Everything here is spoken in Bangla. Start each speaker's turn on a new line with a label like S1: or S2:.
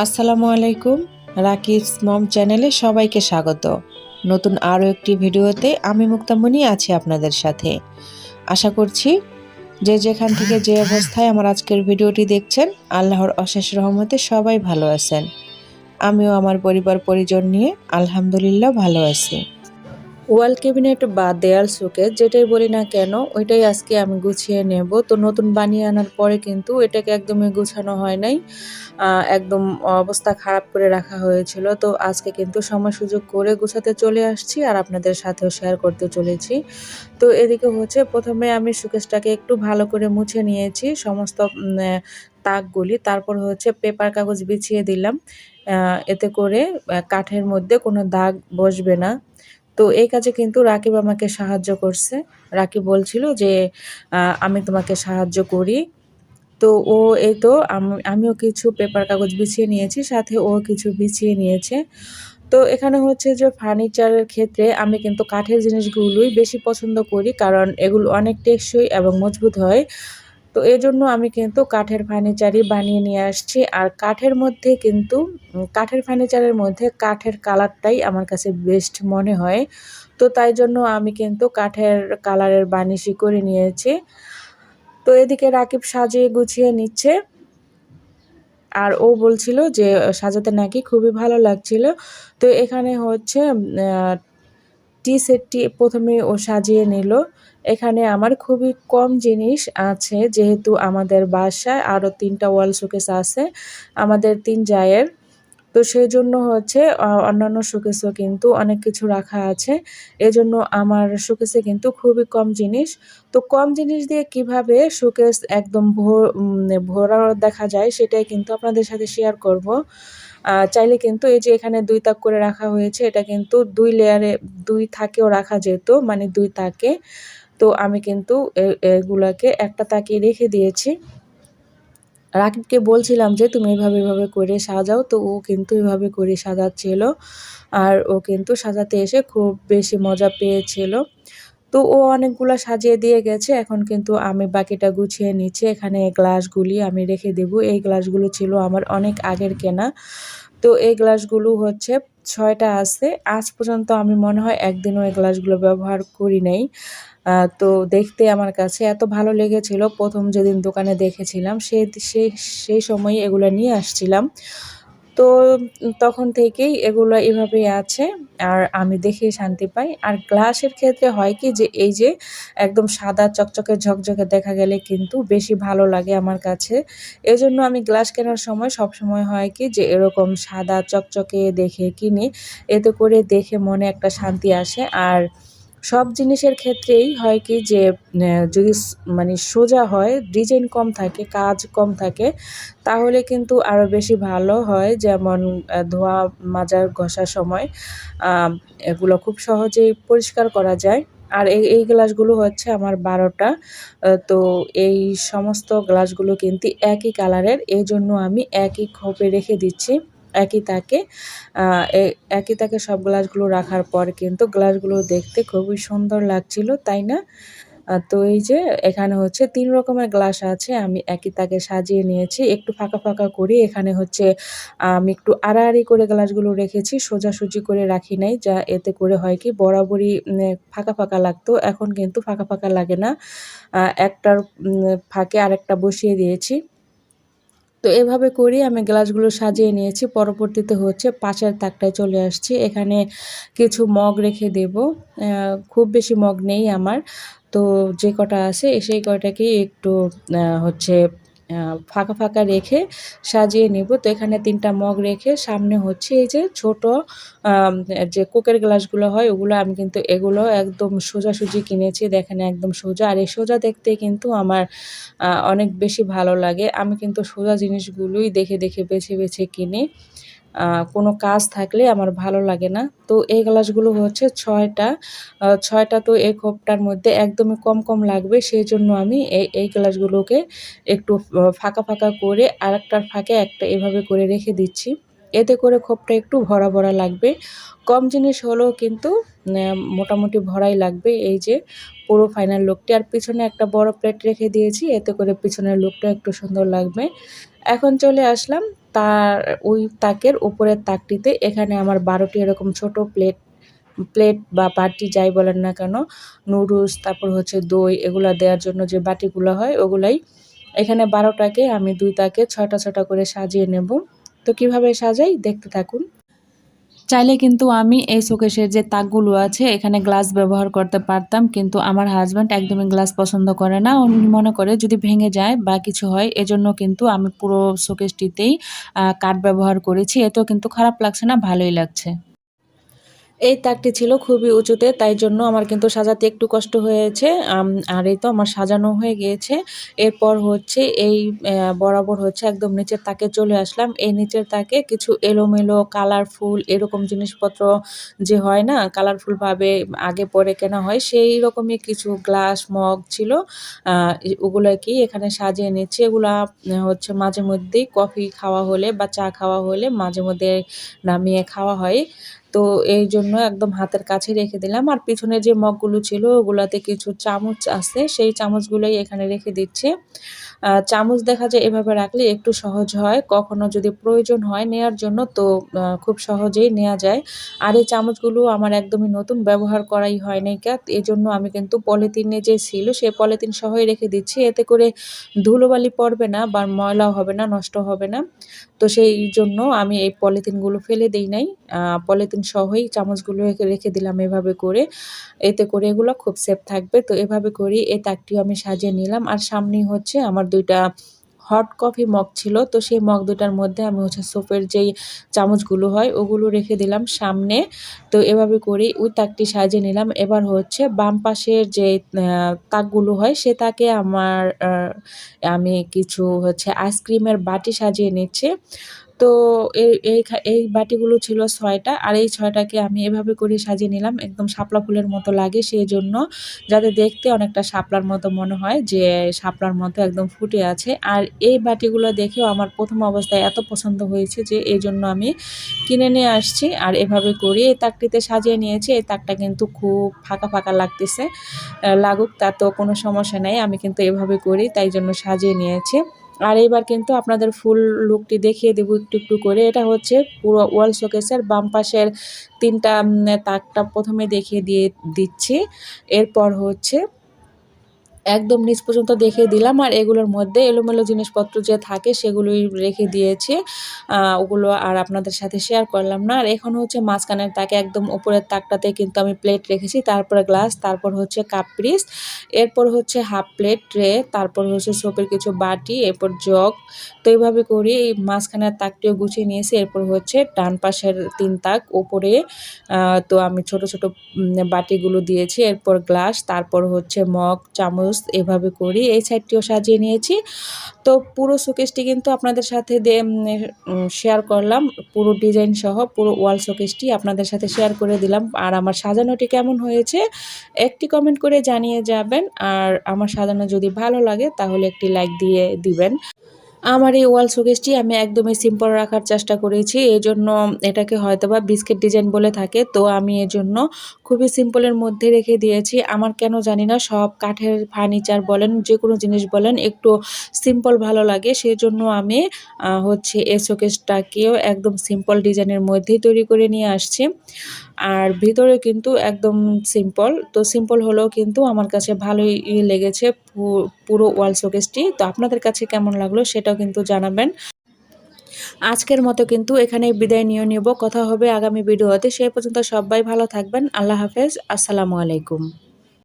S1: আসসালামু আলাইকুম। রাকিবস মম চ্যানেলে সবাইকে স্বাগত। নতুন আরও একটি ভিডিওতে আমি মুক্তামণি আছি আপনাদের সাথে। আশা করছি যে যেখান থেকে যে অবস্থায় আমার আজকের ভিডিওটি দেখছেন, আল্লাহর অশেষ রহমতে সবাই ভালো আছেন। আমিও আমার পরিবার পরিজন নিয়ে আলহামদুলিল্লাহ ভালো আছি। ওয়াল ক্যাবিনেট বা দেয়াল শোকেস যেটাই বলি না কেন, ওইটাই আজকে আমি গুছিয়ে নেব। তো নতুন বানিয়ে আনার পরে কিন্তু এটাকে একদমই গুছানো হয় নাই, একদম অবস্থা খারাপ করে রাখা হয়েছিল। তো আজকে কিন্তু সময় সুযোগ করে গুছাতে চলে আসছি আর আপনাদের সাথেও শেয়ার করতে চলেছি। তো এদিকে হচ্ছে প্রথমে আমি শোকেসটাকে একটু ভালো করে মুছে নিয়েছি সমস্ত তাকগুলি। তারপর হচ্ছে পেপার কাগজ বিছিয়ে দিলাম, এতে করে কাঠের মধ্যে কোনো দাগ বসবে না। তো এই কাজে কিন্তু রাকিব আমাকে সাহায্য করছে। রাকিব বলছিল যে আমি তোমাকে সাহায্য করি। তো ও এই তো আমিও কিছু পেপার কাগজ বিছিয়ে নিয়েছি, সাথে ও কিছু বিছিয়ে নিয়েছে। তো এখানে হচ্ছে যে ফার্নিচারের ক্ষেত্রে আমি কিন্তু কাঠের জিনিসগুলোই বেশি পছন্দ করি, কারণ এগুলো অনেক টেকসই এবং মজবুত হয়। তো এজন্য আমি কিন্তু কাঠের ফার্নিচারই বানিয়ে নিয়ে আসছি। আর কাঠের মধ্যে কিন্তু কাঠের ফার্নিচারের মধ্যে কাঠের কালারটাই আমার কাছে বেস্ট মনে হয়। তো তাই জন্য আমি কিন্তু কাঠের কালারের বার্নিশই করে নিয়েছি। তো এদিকে রাকিব সাজিয়ে গুছিয়ে নিচ্ছে, আর ও বলছিল যে সাজাতে নাকি খুবই ভালো লাগছিল। তো এখানে হচ্ছে টি সেটটি প্রথমে ও সাজিয়ে নিল। এখানে আমার খুবই কম জিনিস আছে, যেহেতু আমাদের বাসায় আরও ৩টা ওয়াল শোকেস আছে আমাদের ৩ জায়ের। তো সেজন্য হচ্ছে অন্যান্য শোকেসও কিন্তু অনেক কিছু রাখা আছে। এজন্য আমার শোকেসে কিন্তু খুবই কম জিনিস। তো কম জিনিস দিয়ে কিভাবে শোকেস একদম ভরা দেখা যায় সেটাই কিন্তু আপনাদের সাথে শেয়ার করব। চাইলে কিন্তু এই যে এখানে ২ তাক করে রাখা হয়েছে, এটা কিন্তু ২ লেয়ারে ২ থাকেও রাখা যেত, মানে ২ তাকে। তো আমি কিন্তু এগুলাকে একটা তাকে রেখে দিয়েছি। রাকিবকে বলছিলাম যে তুমি এভাবে করে সাজাও, তো ও কিন্তু এভাবে করে সাজাচ্ছিল। আর ও কিন্তু সাজাতে এসে খুব বেশি মজা পেয়েছিল। তো ও অনেকগুলা সাজিয়ে দিয়ে গেছে, এখন কিন্তু আমি বাকিটা গুছিয়ে নিচ্ছি। এখানে গ্লাসগুলি আমি রেখে দেব। এই গ্লাসগুলো ছিল আমার অনেক আগের কেনা। তো এই গ্লাসগুলো হচ্ছে ৬টা আছে। আজ পর্যন্ত আমি মনে হয় একদিনও এই গ্লাসগুলো ব্যবহার করি নাই। তো দেখতে আমার কাছে এত ভালো লেগেছিল, প্রথম যেদিন দোকানে দেখেছিলাম সেই সময়ই এগুলো নিয়ে আসছিলাম। তো তখন থেকেই এগুলো এভাবেই আছে, আর আমি দেখেই শান্তি পাই। আর গ্লাসের ক্ষেত্রে হয় কি যে এই যে একদম সাদা চকচকে ঝকঝকে দেখা গেলে কিন্তু বেশি ভালো লাগে আমার কাছে। এজন্য আমি গ্লাস কেনার সময় সবসময় হয় কি যে এরকম সাদা চকচকে দেখে কিনি। এতে করে দেখে মনে একটা শান্তি আসে। আর সব জিনিসের ক্ষেত্রেই হয় কি যে যদি মানে সোজা হয়, ডিজাইন কম থাকে, কাজ কম থাকে, তাহলে কিন্তু আরও বেশি ভালো হয়। যেমন ধোয়া মাজার ঘষার সময় এগুলো খুব সহজেই পরিষ্কার করা যায়। আর এই গ্লাসগুলো হচ্ছে আমার ১২টা। তো এই সমস্ত গ্লাসগুলো কিন্তু একই কালারের, এজন্য আমি একই খোপে রেখে দিচ্ছি, একই তাকে। একই তাকে সব গ্লাসগুলো রাখার পর কিন্তু গ্লাসগুলো দেখতে খুবই সুন্দর লাগছিল, তাই না? তো এই যে এখানে হচ্ছে ৩ রকমের গ্লাস আছে। আমি একই তাকে সাজিয়ে নিয়েছি। একটু ফাঁকা করে এখানে হচ্ছে আমি একটু আড়াআড়ি করে গ্লাসগুলো রেখেছি। সোজাসুজি করে রাখি নাই। যা এতে করে হয় কি বরাবরই ফাঁকা লাগতো। এখন কিন্তু ফাঁকা লাগে না। একটার ফাঁকে আরেকটা বসিয়ে দিয়েছি। তো এভাবে করেই আমি গ্লাসগুলো সাজিয়ে নিয়েছি। পরবর্তীতে হচ্ছে পাশের তাকটায় চলে আসছি। এখানে কিছু মগ রেখে দেব। খুব বেশি মগ নেই আমার। তো যে কটা আছে সেই কয়টাকেই একটু হচ্ছে ফাঁকা রেখে সাজিয়ে নেব। তো এখানে ৩টা মগ রেখে সামনে হচ্ছে এই যে ছোট আম যে কোকের গ্লাসগুলো হয় ওগুলো, আমি কিন্তু এগুলো একদম সোজাসুজি কিনেছি। দেখেন একদম সোজা। আর এই সোজা দেখতে কিন্তু আমার অনেক বেশি ভালো লাগে। আমি কিন্তু সোজা জিনিসগুলোই দেখে বেছে কিনি। কোনো কাজ থাকলে আমার ভালো লাগে না। তো এই গ্লাসগুলো হচ্ছে ৬টা। ৬টা, তো এই খোপটার মধ্যে একদমই কম লাগবে। সেজন্য আমি এই গ্লাসগুলোকে একটু ফাঁকা করে আরেকটার ফাঁকে একটা এভাবে করে রেখে দিচ্ছি। এতে করে খোপটা একটু ভরা লাগবে। কম জিনিস হলেও কিন্তু মোটামুটি ভরাই লাগবে। এই যে পুরো ফাইনাল লুকটি। আর পিছনে একটা বড় প্লেট রেখে দিয়েছি, এতে করে পিছনের লুকটা একটু সুন্দর লাগবে। এখন চলে আসলাম তার ওই তাকের উপরের তাকটিতে এখানে আমার 12টি এরকম ছোট প্লেট প্লেট বা বাটি যাই বলেন না কেন, নুডলস, তারপর হচ্ছে দই, এগুলা দেওয়ার জন্য যে বাটিগুলো হয় ওগুলাই। এখানে 12টাকে আমি 2 তাকে 6টা 6টা করে সাজিয়ে নেব। তো কিভাবে সাজাই দেখতে থাকুন। চাইলে কিন্তু আমি এই শোকেসের যে তাকগুলো আছে এখানে গ্লাস ব্যবহার করতে পারতাম, কিন্তু আমার হাজব্যান্ড একদমই গ্লাস পছন্দ করে না। উনি মনে করে যদি ভেঙে যায় বা কিছু হয়, এজন্য কিন্তু আমি পুরো শোকেসটিতেই কাঠ ব্যবহার করেছি। এতেও কিন্তু খারাপ লাগছে না, ভালোই লাগছে। এই তাকটি ছিল খুবই উঁচুতে, তাই জন্য আমার কিন্তু সাজাতে একটু কষ্ট হয়েছে। আর এই তো আমার সাজানো হয়ে গিয়েছে। এরপর হচ্ছে এই বরাবর হচ্ছে একদম নিচের তাকে চলে আসলাম। এই নিচের তাকে কিছু এলোমেলো কালারফুল এরকম জিনিসপত্র যে হয় না, কালারফুলভাবে আগে পরে কেনা হয়, সেই রকমই কিছু গ্লাস মগ ছিল। ওগুলোকেই এখানে সাজিয়ে নিচ্ছি। এগুলা হচ্ছে মাঝে মধ্যেই কফি খাওয়া হলে বা চা খাওয়া হলে মাঝে মধ্যে নামিয়ে খাওয়া হয়। তো এই জন্য একদম হাতের কাছে রেখে দিলাম। আর পিছনে যে মগগুলো ছিল ওগুলাতে কিছু চামচ আছে, সেই চামচগুলোই এখানে রেখে দিচ্ছি। চামচ দেখা যায় এভাবে রাখলে একটু সহজ হয়, কখনো যদি প্রয়োজন হয় নেয়ার জন্য তো খুব সহজেই নেওয়া যায়। আর এই চামচগুলো আমার একদমই নতুন, ব্যবহার করাই হয় নাই এজন্য আমি কিন্তু পলিথিনে যে ছিল সেই পলিথিন সহই রেখে দিচ্ছি। এতে করে ধুলোবালি পড়বে না বা ময়লাও হবে না, নষ্ট হবে না। তো সেই জন্য আমি এই পলিথিনগুলো ফেলে দেই নাই। পলিথিন সহই চামচগুলো রেখে দিলাম এভাবে করে। এতে করে এগুলো খুব সেফ থাকবে। তো এভাবে করেই এই তাকটিও আমি সাজিয়ে নিলাম। আর সামনেই হচ্ছে আমার 2 টা হট কফি মগ ছিল। তো সেই মগ 2 টার মধ্যে আমি হচ্ছে সোপের যেই চামচগুলো হয় ওগুলো রেখে দিলাম সামনে। তো এভাবে করেই ওই তাকটি সাজিয়ে নিলাম। এবার হচ্ছে বাম পাশের যে তাকগুলো হয় সে তাকে আমি কিছু হচ্ছে আইসক্রিমের বাটি সাজিয়ে নিচ্ছি। তো এই বাটিগুলো ছিল ৬টা, আর এই ৬টাকে আমি এভাবে করে সাজিয়ে নিলাম। একদম শাপলা ফুলের মতো লাগে সেজন্য, যাতে দেখতে অনেকটা শাপলার মতো মনে হয় যে শাপলার মতো একদম ফুটে আছে। আর এই বাটিগুলো দেখেও আমার ১ম অবস্থায় এত পছন্দ হয়েছে যে এজন্য আমি কিনে নিয়ে আসছি। আর এভাবে করে এই তাকটিতে সাজিয়ে নিয়েছি। এই তাকটা কিন্তু খুব ফাঁকা, ফাঁকা লাগতেছে। লাগুক তাতেও কোনো সমস্যা নাই। আমি কিন্তু এভাবে করি, তাই জন্য সাজিয়ে নিয়েছি। আর এবার কিন্তু আপনাদের ফুল লুকটি দেখিয়ে দেব একটু, একটু করে। এটা হচ্ছে পুরো ওয়াল শোকেসের বাম পাশের ৩ টা তাকটা ১ম এ দেখিয়ে দিচ্ছি। এরপর হচ্ছে একদম নিচ পর্যন্ত দেখিয়ে দিলাম। আর এগুলোর মধ্যে এলোমেলো জিনিসপত্র যে থাকে সেগুলোই রেখে দিয়েছি। ওগুলো আর আপনাদের সাথে শেয়ার করলাম না। আর এখন হচ্ছে মাঝখানের তাকে একদম উপরের তাকটাতে কিন্তু আমি প্লেট রেখেছি, তারপরে গ্লাস, তারপর হচ্ছে কাপ পিস, এরপর হচ্ছে হাফ প্লেট ট্রে, তারপর হচ্ছে সোপের কিছু বাটি, এরপর জগ। তো এইভাবে করে এই মাঝখানের তাকটিও গুছিয়ে নিয়েছি। এরপর হচ্ছে ডান পাশের ৩ তাক উপরে তো আমি ছোট, ছোট বাটিগুলো দিয়েছি। এরপর গ্লাস, তারপর হচ্ছে মগ, চামচ, এভাবে করি এই সাইডটিও সাজিয়ে নিয়েছি। তো পুরো শোকেসটি কিন্তু আপনাদের সাথে শেয়ার করলাম। পুরো ডিজাইন সহ পুরো ওয়াল শোকেসটি আপনাদের সাথে শেয়ার করে দিলাম। আর আমার সাজানোটি কেমন হয়েছে একটি কমেন্ট করে জানিয়ে যাবেন। আর আমার সাজানো যদি ভালো লাগে তাহলে একটি লাইক দিয়ে দিবেন। আমার এই ওয়াল শোকেসটি আমি একদমই সিম্পল রাখার চেষ্টা করেছি। এজন্য এটাকে হয়তোবা বিস্কিট ডিজাইন বলে থাকে। তো আমি এজন্য খুবই সিম্পলের মধ্যে রেখে দিয়েছি। আমার কেন জানি না সব কাঠের ফার্নিচার বলেন, যেকোনো জিনিস বলেন একটু সিম্পল ভালো লাগে। সেজন্য আমি হচ্ছে এই শোকেসটাকেও একদম সিম্পল ডিজাইনের মধ্যেই তৈরি করে নিয়ে আসছি। আর ভিতরে কিন্তু একদম সিম্পল। তো সিম্পল হলেও কিন্তু আমার কাছে ভালোই লেগেছে পুরো ওয়াল শোকেসটি। তো আপনাদের কাছে কেমন লাগলো সেটাও কিন্তু জানাবেন। আজকের মতো কিন্তু এখানেই বিদায় নিয়ে নেব। কথা হবে আগামী ভিডিওতে। সেই পর্যন্ত সবাই ভালো থাকবেন। আল্লাহ হাফেজ। আসসালামু আলাইকুম।